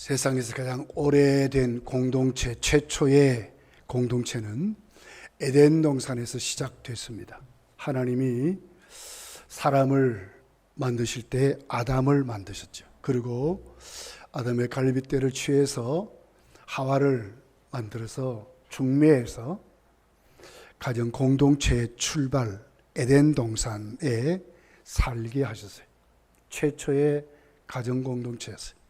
세상에서 가장 오래된 공동체, 최초의 공동체는 에덴 동산에서 시작됐습니다. 하나님이 사람을 만드실 때 아담을 만드셨죠. 그리고 아담의 갈빗대를 취해서 하와를 만들어서 중매해서 가정 공동체의 출발 에덴 동산에 살게 하셨어요. 최초의 가정 공동체였어요.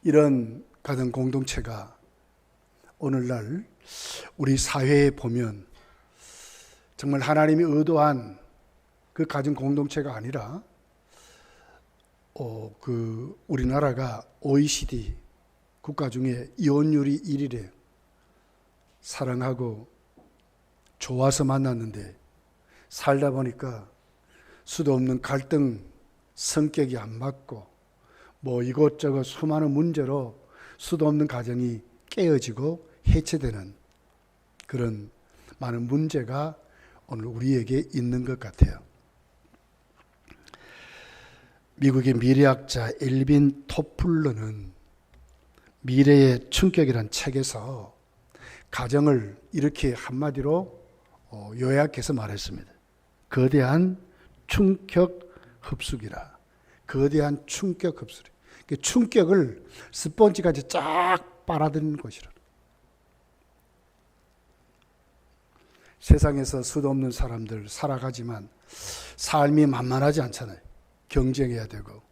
이런 가정 공동체가 오늘날 우리 사회에 보면 정말 하나님이 의도한 그 가정 공동체가 아니라 우리나라가 OECD 국가 중에 이혼율이 1위래요. 사랑하고 좋아서 만났는데 살다 보니까 수도 없는 갈등, 성격이 안 맞고 이것저것 수많은 문제로 수도 없는 가정이 깨어지고 해체되는 그런 많은 문제가 오늘 우리에게 있는 것 같아요. 미국의 미래학자 엘빈 토플러는 미래의 충격이라는 책에서 가정을 이렇게 한마디로 요약해서 말했습니다. 거대한 충격 흡수기라. 거대한 충격 흡수기. 충격을 스펀지같이 쫙 빨아들이는 것이라. 세상에서 수도 없는 사람들 살아가지만 삶이 만만하지 않잖아요. 경쟁해야 되고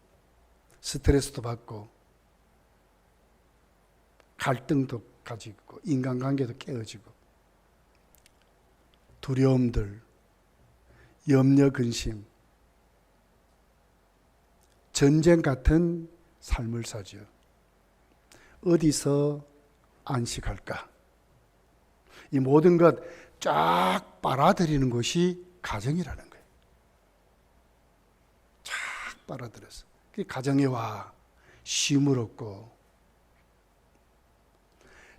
스트레스도 받고 갈등도 가지고 인간관계도 깨어지고 두려움들, 염려, 근심, 전쟁 같은 삶을 사죠. 어디서 안식할까? 이 모든 것 쫙 빨아들이는 것이 가정이라는 거예요. 쫙 빨아들여서. 가정에 와 쉼을 얻고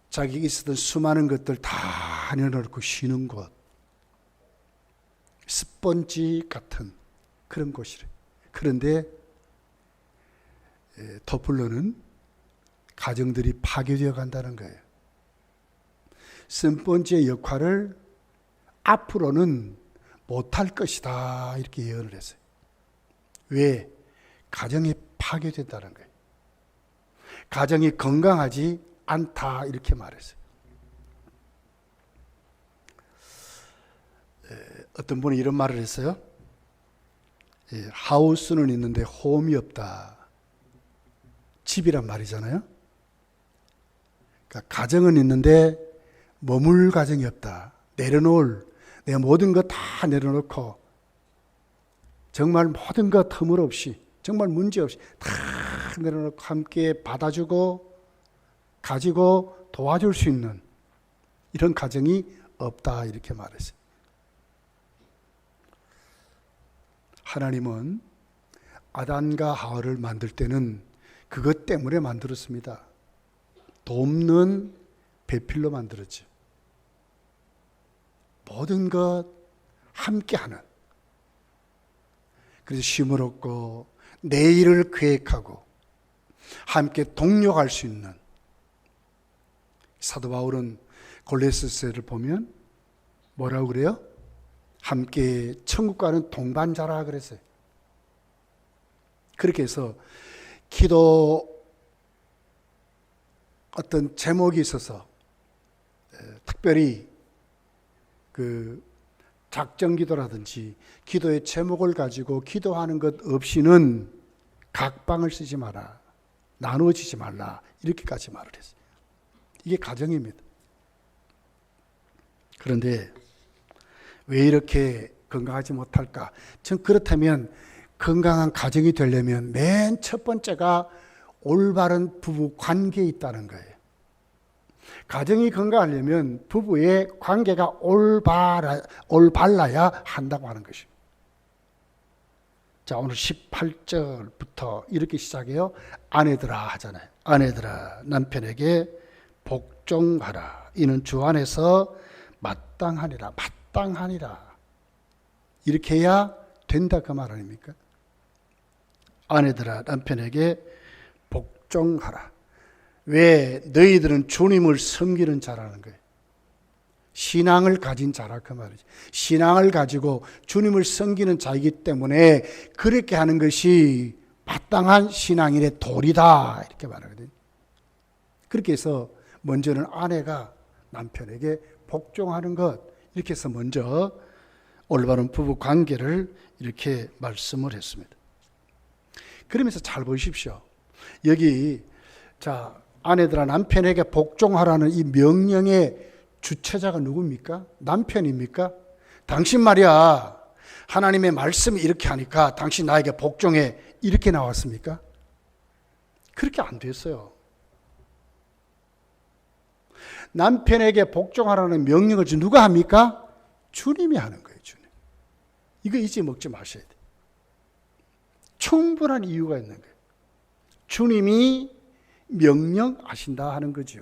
자기가 있었던 수많은 것들 다 내려놓고 쉬는 곳. 스펀지 같은 그런 곳이래. 그런데 토플러는 가정들이 파괴되어 간다는 거예요. 스펀지의 역할을 앞으로는 못할 것이다 이렇게 예언을 했어요. 왜? 가정이 파괴된다는 거예요. 가정이 건강하지 않다 이렇게 말했어요. 어떤 분이 이런 말을 했어요. 하우스는 있는데 홈이 없다. 집이란 말이잖아요. 그러니까 가정은 있는데 머물 가정이 없다. 내려놓을 내 모든 것 다 내려놓고 정말 모든 것 허물없이 정말 문제없이 다 내려놓고 함께 받아주고 가지고 도와줄 수 있는 이런 가정이 없다 이렇게 말했어요. 하나님은 아담과 하와를 만들 때는 그것 때문에 만들었습니다. 돕는 배필로 만들었죠. 모든 것 함께하는. 그래서 쉼을 얻고 내일을 계획하고 함께 동력할 수 있는. 사도 바울은 골로새서를 보면 뭐라고 그래요? 함께 천국 가는 동반자라 그랬어요. 그렇게 해서 기도 어떤 제목이 있어서 특별히 그 작정 기도라든지 기도의 제목을 가지고 기도하는 것 없이는 각방을 쓰지 마라. 나누어지지 말라. 이렇게까지 말을 했어요. 이게 가정입니다. 그런데 왜 이렇게 건강하지 못할까? 전 그렇다면 건강한 가정이 되려면 맨 첫 번째가 올바른 부부 관계에 있다는 거예요. 가정이 건강하려면 부부의 관계가 올바라야 한다고 하는 것입니다. 자, 오늘 18절부터 이렇게 시작해요. 아내들아 하잖아요. 아내들아 남편에게 복종하라. 이는 주 안에서 마땅하니라. 마땅하니라. 이렇게 해야 된다 그 말 아닙니까? 아내들아 남편에게 복종하라. 왜? 너희들은 주님을 섬기는 자라는 거예요. 신앙을 가진 자라 그 말이지. 신앙을 가지고 주님을 섬기는 자이기 때문에 그렇게 하는 것이 마땅한 신앙인의 도리다 이렇게 말하거든요. 그렇게 해서 먼저는 아내가 남편에게 복종하는 것, 이렇게 해서 먼저 올바른 부부 관계를 이렇게 말씀을 했습니다. 그러면서 잘 보십시오. 여기 자, 아내들아 남편에게 복종하라는 이 명령의 주체자가 누굽니까? 남편입니까? 당신 말이야, 하나님의 말씀이 이렇게 하니까 당신 나에게 복종해, 이렇게 나왔습니까? 그렇게 안 됐어요. 남편에게 복종하라는 명령을 누가 합니까? 주님이 하는 거예요. 주님. 이거 잊어먹지 마셔야 돼요. 충분한 이유가 있는 거예요. 주님이 명령하신다 하는 거죠.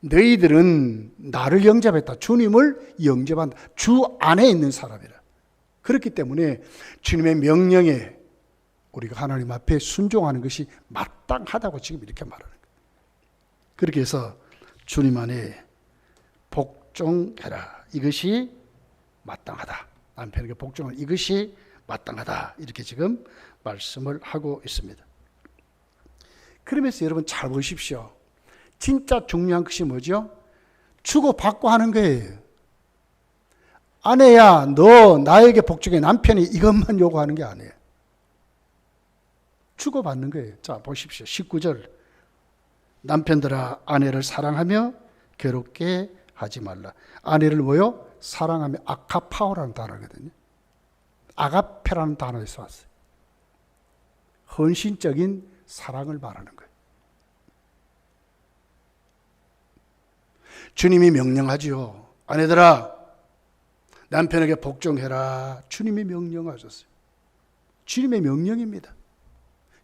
너희들은 나를 영접했다. 주님을 영접한다. 주 안에 있는 사람이라. 그렇기 때문에 주님의 명령에 우리가 하나님 앞에 순종하는 것이 마땅하다고 지금 이렇게 말하는 거예요. 그렇게 해서 주님 안에 복종해라. 이것이 마땅하다. 남편에게 복종하라. 이것이 마땅하다. 이렇게 지금 말씀을 하고 있습니다. 그러면서 여러분 잘 보십시오. 진짜 중요한 것이 뭐죠? 주고받고 하는 거예요. 아내야, 너 나에게 복종해. 남편이 이것만 요구하는 게 아니에요. 주고받는 거예요. 자, 보십시오. 19절. 남편들아, 아내를 사랑하며 괴롭게 하지 말라. 아내를 뭐요? 사랑하며 아카파오라는 단어거든요. 아가페라는 단어에서 왔어요. 헌신적인 사랑을 말하는 거예요. 주님이 명령하지요. 아내들아, 남편에게 복종해라. 주님이 명령하셨어요. 주님의 명령입니다.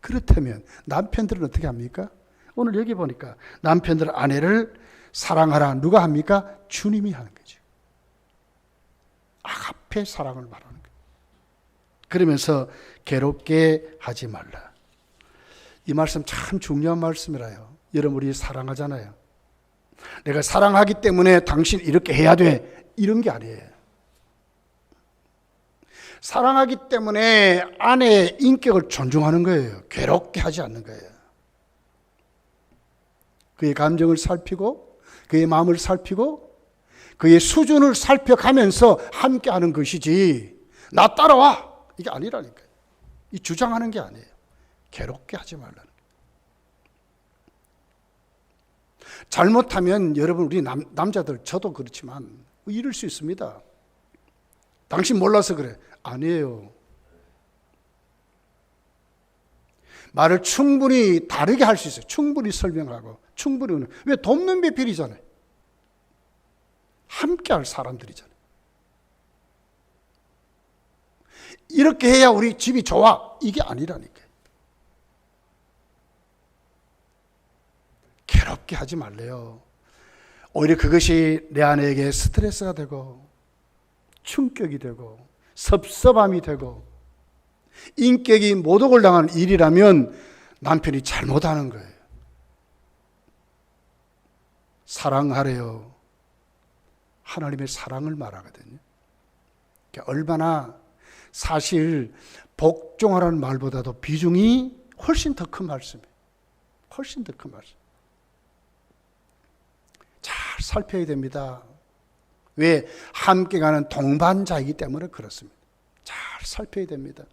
그렇다면 남편들은 어떻게 합니까? 오늘 여기 보니까 남편들 아내를 사랑하라. 누가 합니까? 주님이 하는 거죠. 아가페 사랑을 말하는 거예요. 그러면서 괴롭게 하지 말라. 이 말씀 참 중요한 말씀이라요. 여러분 우리 사랑하잖아요. 내가 사랑하기 때문에 당신 이렇게 해야 돼. 이런 게 아니에요. 사랑하기 때문에 아내의 인격을 존중하는 거예요. 괴롭게 하지 않는 거예요. 그의 감정을 살피고 그의 마음을 살피고 그의 수준을 살펴가면서 함께하는 것이지 나 따라와 이게 아니라니까요. 이 주장하는 게 아니에요. 괴롭게 하지 말라는 거예요. 잘못하면 여러분 우리 남자들 저도 그렇지만 이럴 수 있습니다. 당신 몰라서 그래. 아니에요. 말을 충분히 다르게 할 수 있어요. 충분히 설명하고 충분히. 왜 돕는 배필이잖아요. 함께할 사람들이잖아요. 이렇게 해야 우리 집이 좋아. 이게 아니라니까요. 괴롭게 하지 말래요. 오히려 그것이 내 아내에게 스트레스가 되고 충격이 되고 섭섭함이 되고 인격이 모독을 당하는 일이라면 남편이 잘못하는 거예요. 사랑하래요. 하나님의 사랑을 말하거든요. 그러니까 얼마나 사실 복종하라는 말보다도 비중이 훨씬 더 큰 말씀이에요. 훨씬 더 큰 말씀. 잘 살펴야 됩니다. 왜? 함께 가는 동반자이기 때문에 그렇습니다. 잘 살펴야 됩니다.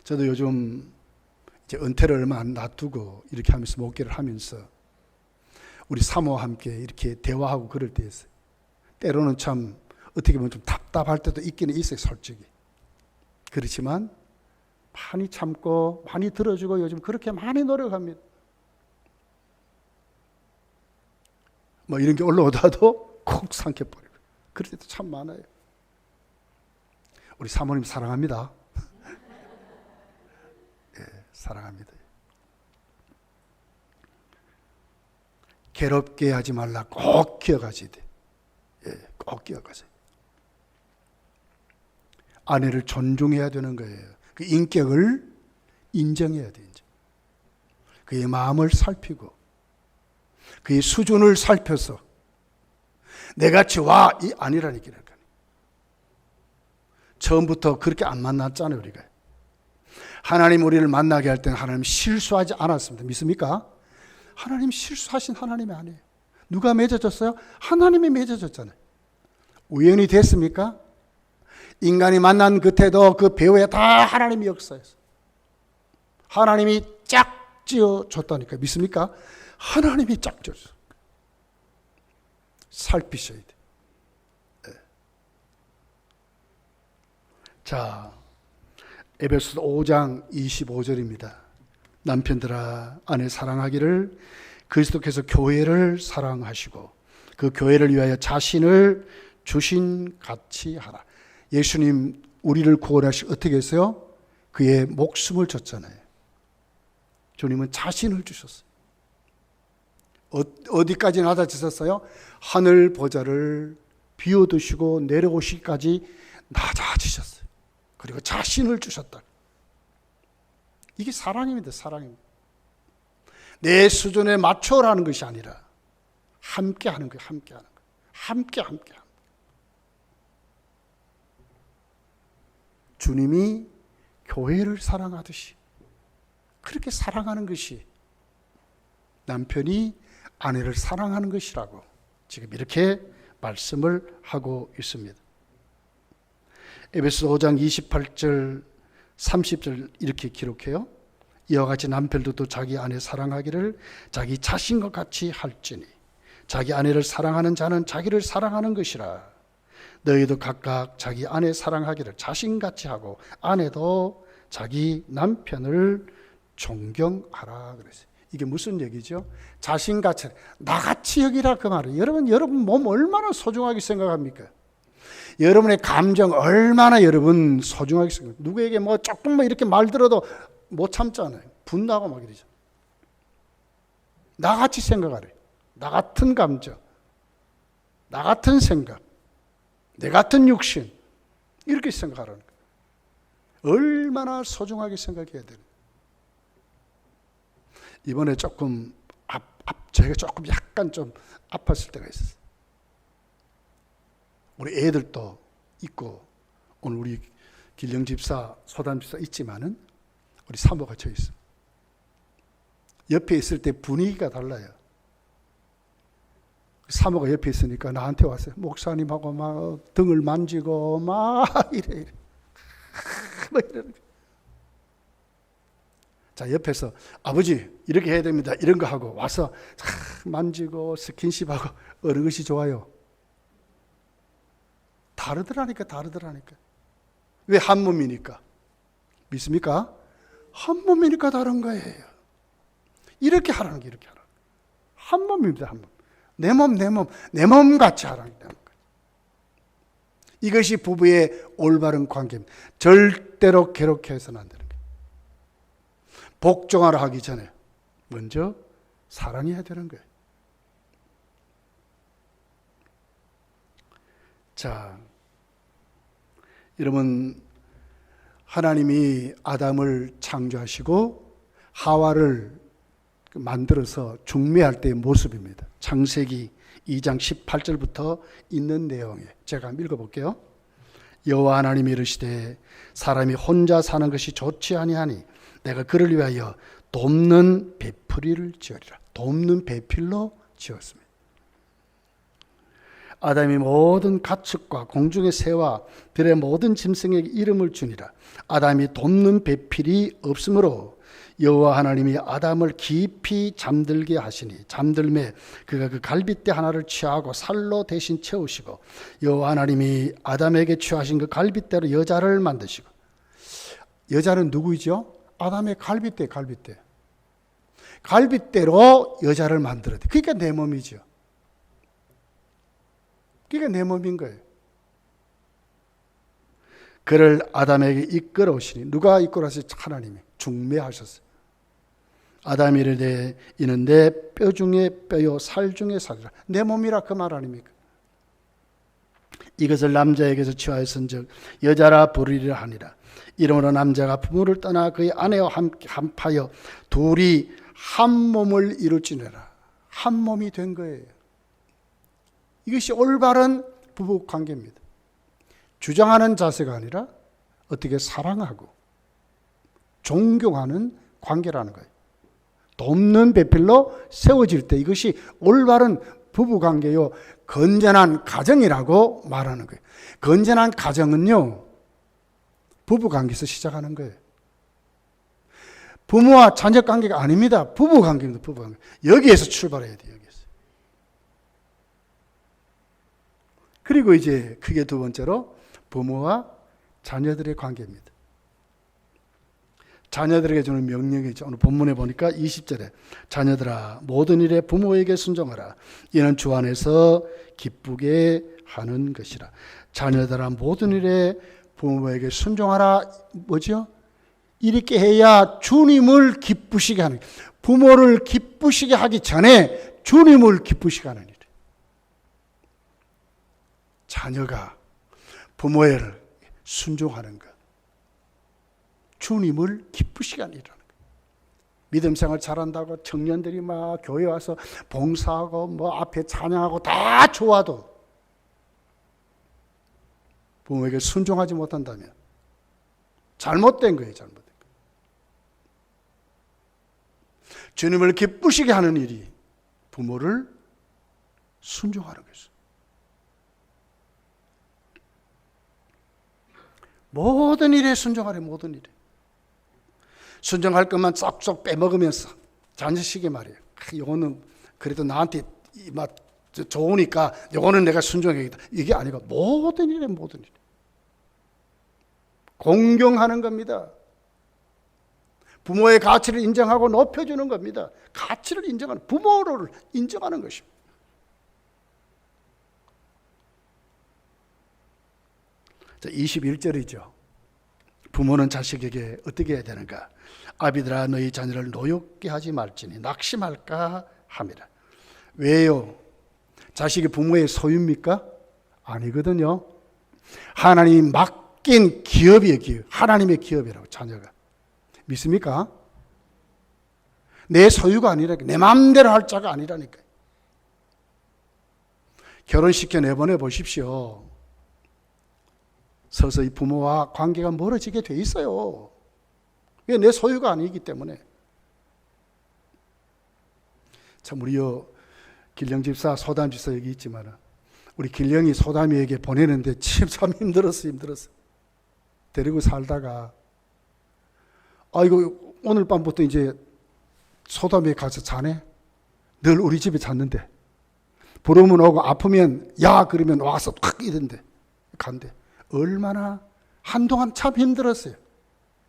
저도 요즘 이제 은퇴를 얼마 안 놔두고 이렇게 하면서 목회를 하면서 우리 사모와 함께 이렇게 대화하고 그럴 때 있어요. 때로는 참 어떻게 보면 좀 답답할 때도 있기는 있어요, 솔직히. 그렇지만 많이 참고 많이 들어주고 요즘 그렇게 많이 노력합니다. 뭐 이런 게 올라오다도 콕 삼켜버리고 그럴 때도 참 많아요. 우리 사모님 사랑합니다. 예, 사랑합니다. 괴롭게 하지 말라 꼭 기억하셔야 돼. 예, 꼭 기억하세요. 아내를 존중해야 되는 거예요. 그 인격을 인정해야 돼. 인정. 그의 마음을 살피고 그의 수준을 살펴서 내같이 와 이 아니라니까. 처음부터 그렇게 안 만났잖아요. 우리가 하나님 우리를 만나게 할 때는 하나님 실수하지 않았습니다. 믿습니까? 하나님 실수하신 하나님이 아니에요. 누가 맺어졌어요? 하나님이 맺어졌잖아요. 우연히 됐습니까? 인간이 만난 그때도 그 배후에 다 하나님이 역사했어요. 하나님이 짝 지어줬다니까. 믿습니까? 하나님이 짝 지어줬어요. 살피셔야 돼. 네. 자, 에베소서 5장 25절입니다. 남편들아 아내 사랑하기를 그리스도께서 교회를 사랑하시고 그 교회를 위하여 자신을 주신 같이 하라. 예수님 우리를 구원하시고 어떻게 했어요? 그의 목숨을 줬잖아요. 주님은 자신을 주셨어요. 어디까지 낮아지셨어요? 하늘 보좌를 비워두시고 내려오시기까지 낮아지셨어요. 그리고 자신을 주셨다. 이게 사랑입니다. 사랑입니다. 내 수준에 맞춰라는 것이 아니라 함께 하는 거예요. 함께 하는 거예요. 함께. 주님이 교회를 사랑하듯이 그렇게 사랑하는 것이 남편이 아내를 사랑하는 것이라고 지금 이렇게 말씀을 하고 있습니다. 에베소 5장 28절 30절 이렇게 기록해요. 이와 같이 남편들도 자기 아내 사랑하기를 자기 자신과 같이 할지니 자기 아내를 사랑하는 자는 자기를 사랑하는 것이라. 너희도 각각 자기 아내 사랑하기를 자신같이 하고 아내도 자기 남편을 존경하라 그랬어요. 이게 무슨 얘기죠? 자신같이 나같이 여기라 그 말이에요. 여러분 몸 얼마나 소중하게 생각합니까? 여러분의 감정 얼마나 여러분 소중하게 생각합니까? 누구에게 뭐 조금만 이렇게 말 들어도 못 참잖아요. 분나고 막 이러죠. 나같이 생각하래. 나 같은 감정, 나 같은 생각, 내 같은 육신 이렇게 생각하라는 거예요. 얼마나 소중하게 생각해야 되는. 이번에 조금 제가 조금 약간 좀 아팠을 때가 있었어요. 우리 애들도 있고 오늘 우리 길령 집사, 소담 집사 있지만은 우리 사모가 저 있어. 옆에 있을 때 분위기가 달라요. 사모가 옆에 있으니까 나한테 왔어요. 목사님하고 막 등을 만지고 막 이래. 막 이러는 거예요. 자, 옆에서 아버지 이렇게 해야 됩니다. 이런 거 하고 와서 만지고 스킨십하고 어느 것이 좋아요? 다르더라니까. 왜 한 몸이니까? 믿습니까? 한 몸이니까 다른 거예요. 이렇게 하라는 게 이렇게 하라는 거예요. 한 몸입니다. 한 몸. 내 몸 같이 하라는 거예요. 이것이 부부의 올바른 관계입니다. 절대로 괴롭혀서는 안 되는 거예요. 복종하라 하기 전에 먼저 사랑해야 되는 거예요. 자, 여러분 하나님이 아담을 창조하시고 하와를 만들어서 중매할 때의 모습입니다. 창세기 2장 18절부터 있는 내용에 제가 한번 읽어볼게요. 여호와 하나님이 이르시되 사람이 혼자 사는 것이 좋지 아니하니 내가 그를 위하여 돕는 배풀이를 지으리라. 돕는 배필로 지었습니다. 아담이 모든 가축과 공중의 새와 들의 모든 짐승에게 이름을 주니라. 아담이 돕는 배필이 없으므로 여호와 하나님이 아담을 깊이 잠들게 하시니 잠들매 그가 그 갈빗대 하나를 취하고 살로 대신 채우시고 여호와 하나님이 아담에게 취하신 그 갈빗대로 여자를 만드시고. 여자는 누구이죠? 아담의 갈빗대로 여자를 만들었대. 그러니까 내 몸이죠. 그러니까 내 몸인 거예요. 그를 아담에게 이끌어 오시니 누가 이끌어 오셨어요? 하나님이 중매하셨어요. 아담이 이르되 이는 내 뼈 중에 뼈요 살 중에 살이라. 내 몸이라 그 말 아닙니까? 이것을 남자에게서 취하였은즉 여자라 부르리라 하니라. 이러므로 남자가 부모를 떠나 그의 아내와 함께 합하여 둘이 한 몸을 이룰지니라. 한 몸이 된 거예요. 이것이 올바른 부부 관계입니다. 주장하는 자세가 아니라 어떻게 사랑하고 존경하는 관계라는 거예요. 돕는 배필로 세워질 때 이것이 올바른 부부 관계요, 건전한 가정이라고 말하는 거예요. 건전한 가정은요, 부부 관계에서 시작하는 거예요. 부모와 자녀 관계가 아닙니다. 부부 관계입니다. 부부 관계. 여기에서 출발해야 돼요. 여기에서. 그리고 이제 크게 두 번째로 부모와 자녀들의 관계입니다. 자녀들에게 주는 명령이죠. 오늘 본문에 보니까 20절에 자녀들아 모든 일에 부모에게 순종하라. 이는 주 안에서 기쁘게 하는 것이라. 자녀들아 모든 일에 부모에게 순종하라. 뭐죠? 이렇게 해야 주님을 기쁘시게 하는, 부모를 기쁘시게 하기 전에 주님을 기쁘시게 하는 일. 자녀가 부모를 순종하는 것, 주님을 기쁘시게 하는 일이라는 것. 믿음 생활 잘한다고 청년들이 막 교회 와서 봉사하고 뭐 앞에 찬양하고 다 좋아도 부모에게 순종하지 못한다면 잘못된 거예요. 잘못된 거예요. 주님을 기쁘시게 하는 일이 부모를 순종하는 것이죠. 모든 일에 순종하래. 모든 일에 순종할 것만 쏙쏙 빼먹으면서 자녀식이 말이에요. 이거는 그래도 나한테 막 좋으니까 이거는 내가 순종해야겠다. 이게 아니고 모든 일에 모든 일 공경하는 겁니다. 부모의 가치를 인정하고 높여주는 겁니다. 가치를 인정하는, 부모를 인정하는 것입니다. 자, 21절이죠. 부모는 자식에게 어떻게 해야 되는가? 아비들아 너희 자녀를 노엽게 하지 말지니 낙심할까 함이라. 왜요? 자식이 부모의 소유입니까? 아니거든요. 하나님이 맡긴 기업이에요. 기업. 하나님의 기업이라고. 자녀가 믿습니까? 내 소유가 아니라니까. 내 마음대로 할 자가 아니라니까. 결혼시켜 내보내 보십시오. 서서히 부모와 관계가 멀어지게 돼 있어요. 이게 내 소유가 아니기 때문에. 참 우리요 길령집사 소담집사 여기 있지만 우리 길령이 소담이에게 보내는데 참 힘들었어. 데리고 살다가 아이고 오늘 밤부터 이제 소담에 가서 자네? 늘 우리 집에 잤는데 부르면 오고 아프면 야 그러면 와서 탁 이런데 간대. 얼마나 한동안 참 힘들었어요.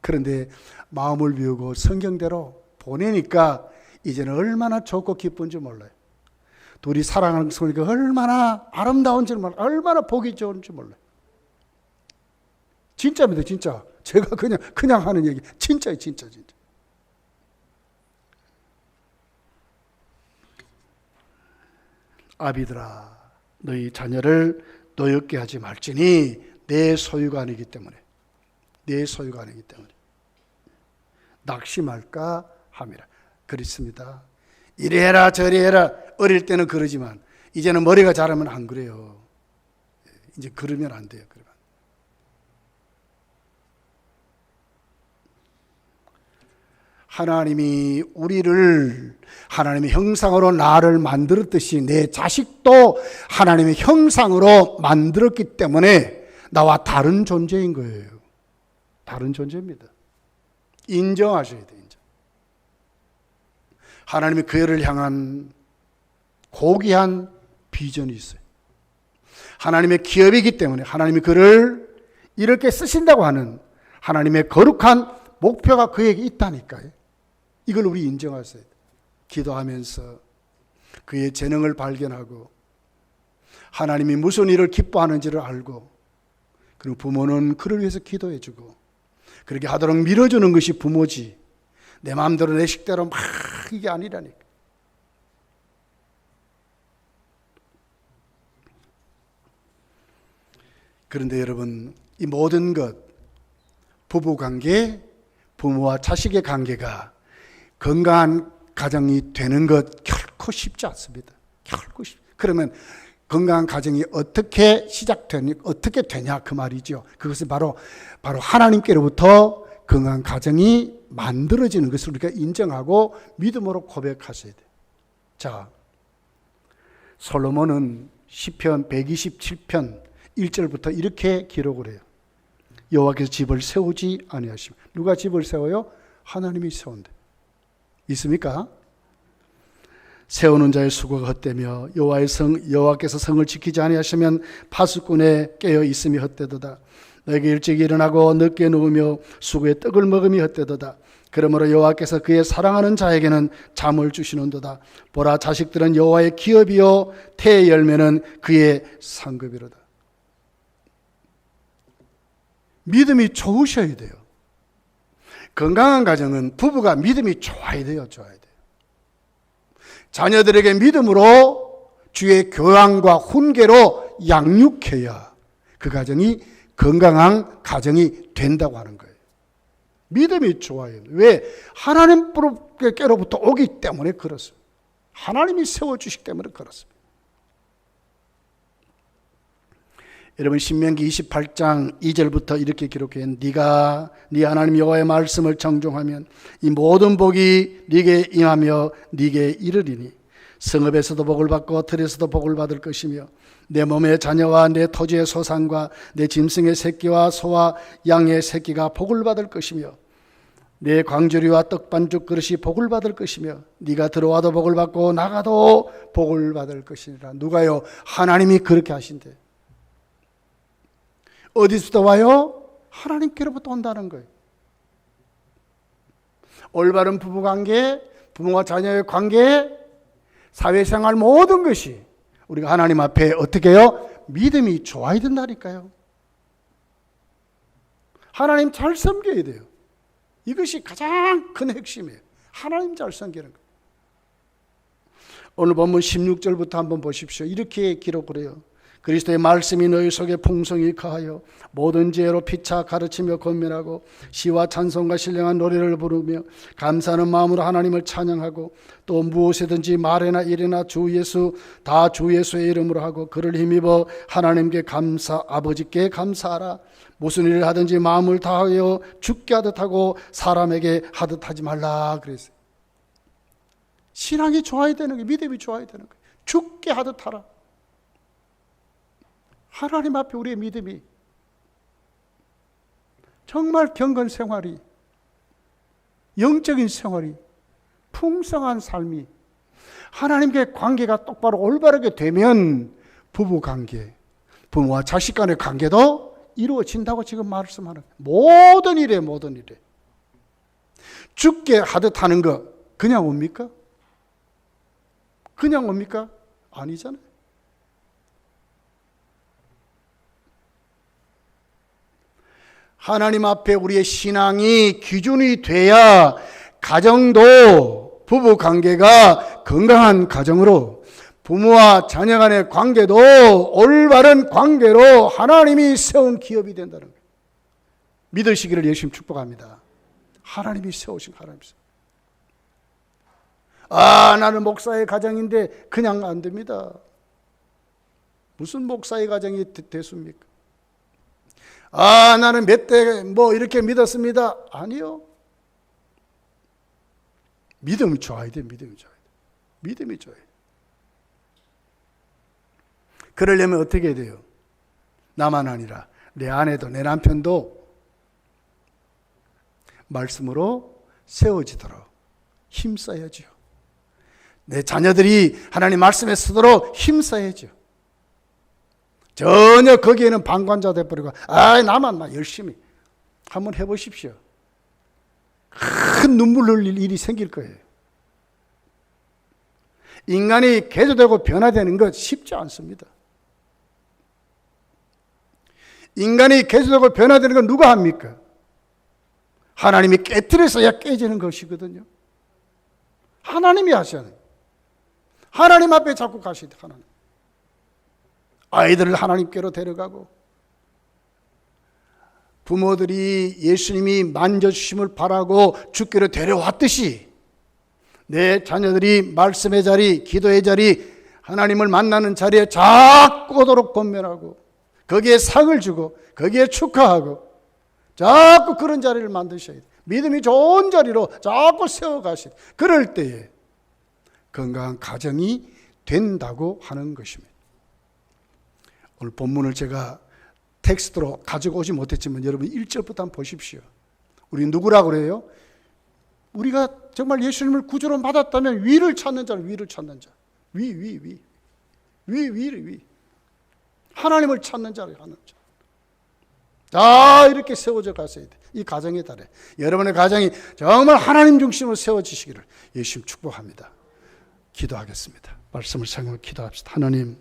그런데 마음을 비우고 성경대로 보내니까 이제는 얼마나 좋고 기쁜지 몰라요. 둘이 사랑하는 소리가 얼마나 아름다운지 몰라요. 얼마나 보기 좋은지 몰라요. 진짜입니다. 진짜. 제가 그냥 하는 얘기. 진짜예요. 진짜. 아비들아 너희 자녀를 노엽게 하지 말지니 내 소유가 아니기 때문에. 낙심할까 함이라. 그렇습니다. 이리 해라 저리 해라. 어릴 때는 그러지만 이제는 머리가 자라면 안 그래요. 이제 그러면 안 돼요. 그러면. 하나님이 우리를 하나님의 형상으로 나를 만들었듯이 내 자식도 하나님의 형상으로 만들었기 때문에 나와 다른 존재인 거예요. 다른 존재입니다. 인정하셔야 돼요. 인정. 하나님이 그를 향한 고귀한 비전이 있어요. 하나님의 기업이기 때문에 하나님이 그를 이렇게 쓰신다고 하는 하나님의 거룩한 목표가 그에게 있다니까요. 이걸 우리 인정하셔야 돼요. 기도하면서 그의 재능을 발견하고 하나님이 무슨 일을 기뻐하는지를 알고 그리고 부모는 그를 위해서 기도해주고 그렇게 하도록 밀어주는 것이 부모지 내 마음대로 내 식대로 막 이게 아니라니까. 그런데 여러분 이 모든 것 부부관계, 부모와 자식의 관계가 건강한 가정이 되는 것 결코 쉽지 않습니다. 결코 그러면 건강한 가정이 어떻게 시작되냐, 어떻게 되냐 그 말이죠. 그것은 바로 하나님께로부터 건강한 가정이 만들어지는 것을 우리가 인정하고 믿음으로 고백하셔야 돼요. 자, 솔로몬은 시편 127편 1절부터 이렇게 기록을 해요. 여호와께서 집을 세우지 아니하시며. 누가 집을 세워요? 하나님이 세운대. 있습니까? 세우는 자의 수고가 헛되며 여호와께서 성을 지키지 아니하시면 파수꾼에 깨어 있음이 헛되도다. 너에게 일찍 일어나고 늦게 누우며 수고의 떡을 먹음이 헛되도다. 그러므로 여호와께서 그의 사랑하는 자에게는 잠을 주시는도다. 보라, 자식들은 여호와의 기업이요 태의 열매는 그의 상급이로다. 믿음이 좋으셔야 돼요. 건강한 가정은 부부가 믿음이 좋아야 돼요. 자녀들에게 믿음으로 주의 교양과 훈계로 양육해야 그 가정이 건강한 가정이 된다고 하는 거예요. 믿음이 좋아요. 왜? 하나님께로부터 오기 때문에 그렇습니다. 하나님이 세워주시기 때문에 그렇습니다. 여러분, 신명기 28장 2절부터 이렇게 기록해. 네가 네 하나님 여호와의 말씀을 정종하면 이 모든 복이 네게 임하며 네게 이르리니 성읍에서도 복을 받고 들에서도 복을 받을 것이며 내 몸의 자녀와 내 토지의 소산과 내 짐승의 새끼와 소와 양의 새끼가 복을 받을 것이며 내 광주리와 떡반죽 그릇이 복을 받을 것이며 네가 들어와도 복을 받고 나가도 복을 받을 것이니라. 누가요? 하나님이 그렇게 하신대. 어디서부터 와요? 하나님께로부터 온다는 거예요. 올바른 부부관계, 부모와 자녀의 관계, 사회생활 모든 것이 우리가 하나님 앞에 어떻게 해요? 믿음이 좋아야 된다니까요. 하나님 잘 섬겨야 돼요. 이것이 가장 큰 핵심이에요. 하나님 잘 섬기는 거예요. 오늘 본문 16절부터 한번 보십시오. 이렇게 기록을 해요. 그리스도의 말씀이 너희 속에 풍성히 거하여 모든 지혜로 피차 가르치며 권면하고 시와 찬송과 신령한 노래를 부르며 감사하는 마음으로 하나님을 찬양하고 또 무엇이든지 말이나 일이나 주 예수 다 주 예수의 이름으로 하고 그를 힘입어 하나님께 아버지께 감사하라. 무슨 일을 하든지 마음을 다하여 주께 하듯 하고 사람에게 하듯 하지 말라 그랬어요. 신앙이 좋아야 되는 거예요. 믿음이 좋아야 되는 거예요. 주께 하듯 하라. 하나님 앞에 우리의 믿음이 정말 경건 생활이, 영적인 생활이, 풍성한 삶이 하나님과의 관계가 똑바로 올바르게 되면 부부 관계, 부모와 자식 간의 관계도 이루어진다고 지금 말씀하는 모든 일에 죽게 하듯 하는 거 그냥 옵니까? 그냥 옵니까? 아니잖아요. 하나님 앞에 우리의 신앙이 기준이 돼야 가정도 부부 관계가 건강한 가정으로 부모와 자녀 간의 관계도 올바른 관계로 하나님이 세운 기업이 된다는 거예요. 믿으시기를 열심히 축복합니다. 하나님이 세우신 하나님이 나는 목사의 가정인데 그냥 안 됩니다. 무슨 목사의 가정이 됐습니까? 나는 몇 대 이렇게 믿었습니다. 아니요. 믿음이 좋아야 돼. 믿음이 좋아야 돼. 그러려면 어떻게 해야 돼요? 나만 아니라 내 아내도 내 남편도 말씀으로 세워지도록 힘써야죠. 내 자녀들이 하나님 말씀에 서도록 힘써야죠. 전혀 거기에는 방관자 돼버리고 나만 열심히 한번 해보십시오. 큰 눈물 흘릴 일이 생길 거예요. 인간이 개조되고 변화되는 것 쉽지 않습니다. 인간이 개조되고 변화되는 건 누가 합니까? 하나님이 깨트려서야 깨지는 것이거든요. 하나님이 하셔야 돼요. 하나님 앞에 자꾸 가셔야 돼요. 하나님. 아이들을 하나님께로 데려가고 부모들이 예수님이 만져주심을 바라고 주께로 데려왔듯이 내 자녀들이 말씀의 자리, 기도의 자리, 하나님을 만나는 자리에 자꾸 오도록 권면하고 거기에 상을 주고 거기에 축하하고 자꾸 그런 자리를 만드셔야 돼요. 믿음이 좋은 자리로 자꾸 세워가셔야 돼요. 그럴 때에 건강한 가정이 된다고 하는 것입니다. 오늘 본문을 제가 텍스트로 가지고 오지 못했지만 여러분 1절부터 한번 보십시오. 우리 누구라고 그래요? 우리가 정말 예수님을 구주로 받았다면 위를 찾는 자는 위를 찾는 자. 위. 하나님을 찾는 자를 하는 자. 자, 이렇게 세워져 가셔야 돼. 이 가정의 달에 여러분의 가정이 정말 하나님 중심으로 세워지시기를 예수님 축복합니다. 기도하겠습니다. 말씀을 생각하고 기도합시다. 하나님,